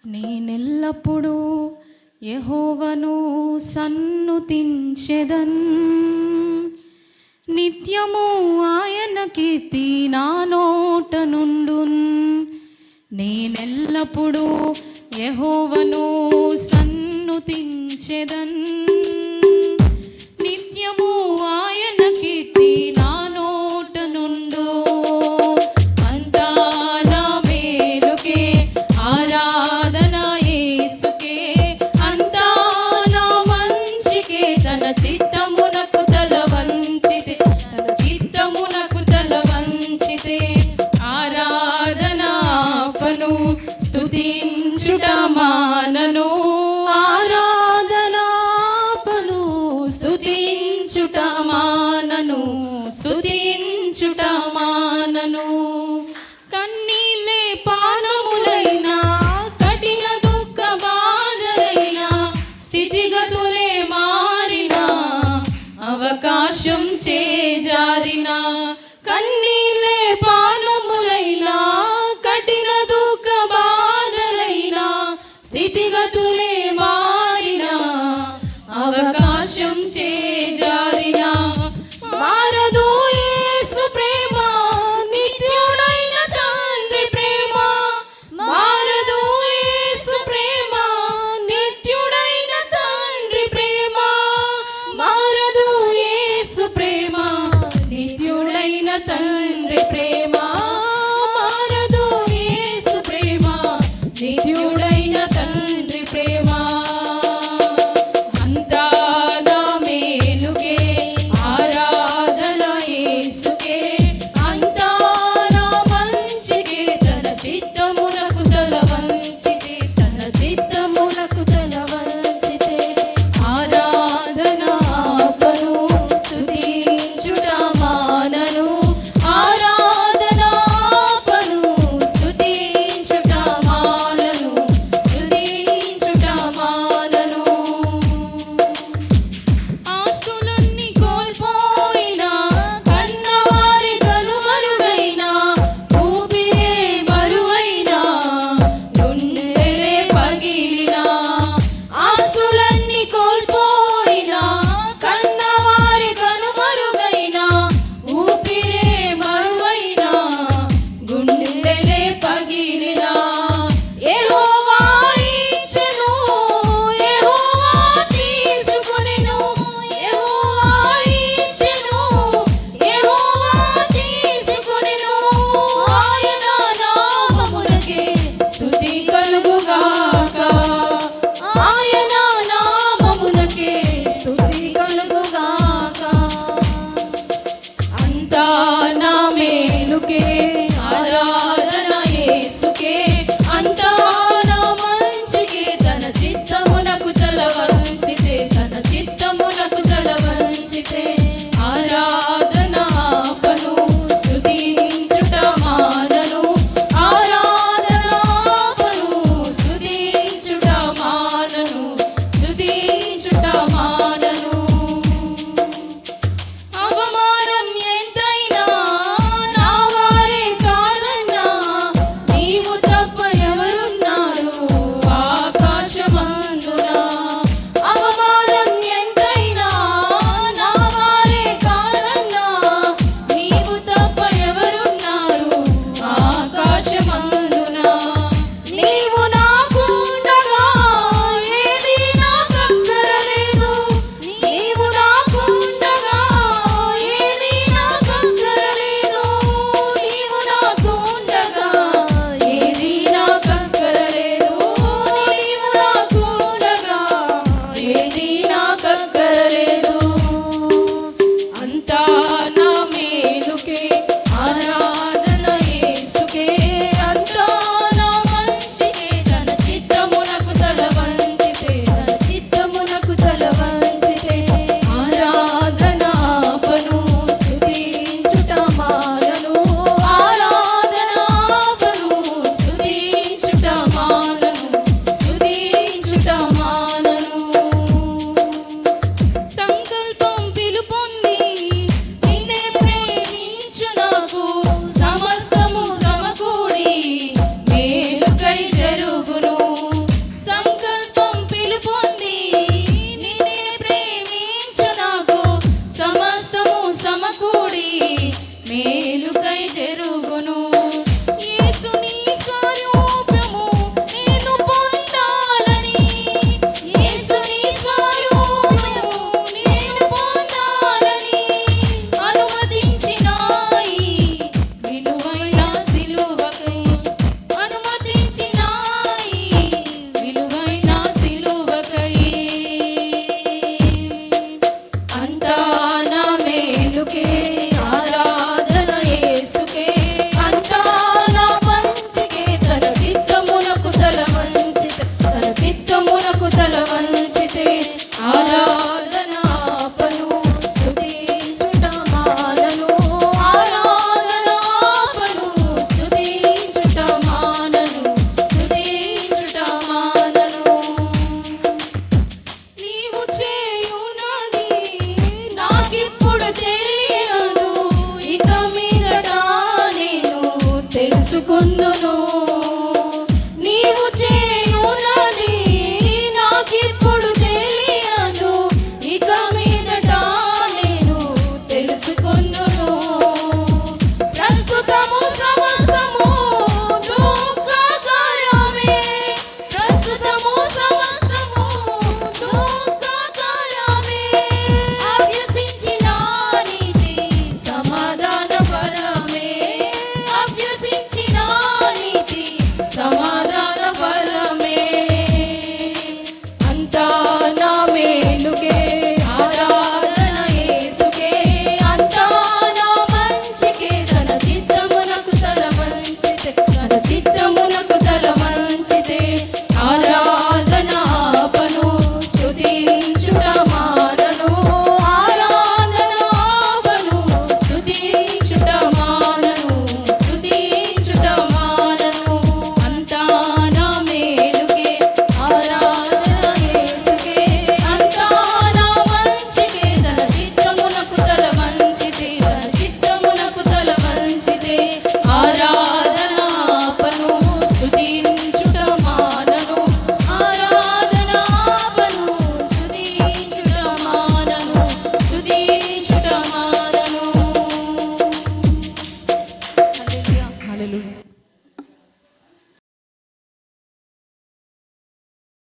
నేనెల్లప్పుడూ యెహోవాను సన్నుతించెదన్, నిత్యము ఆయన కీర్తి నా నోట నుండున్. నేనెల్లప్పుడూ యెహోవాను సన్నుతించెదన్, నిత్యము ఆయన కీర్తి నా నోట నుండు. అంతా నా మేలుకే, ఆరాధన యేసుకే, అంతా నా మంచికే. తన చిత్తమునకు తల వంచితే, తన చిత్తమునకు తల వంచితే ఆరాధన ఆపను, స్తుతించుట మానను. ఆరాధనాపను, స్తుతించుట మానను, స్తుతించుట మానను. కన్నీళ్ళే పానములైనా, కఠిన దుఃఖ బాధలైనా, స్థితిగతులే మారినా, అవకాశం చేజారినా. కన్నీళ్ళే పానములైనా, కఠిన దుఃఖ బాధలైనా, స్థితిగతులే మారినా, అవకాశం చేజారినా. మారదు యేసు ప్రేమ, నిత్యుడైన తండ్రి ప్రేమ. మారదు యేసు ప్రేమ, నిత్యుడైన తండ్రి ప్రేమ. మారదు యేసు ప్రేమ, నిత్యుడైన తండ్రి ప్రేమ. మారదు యేసు ప్రేమ, నిత్యుడైన తండ్రి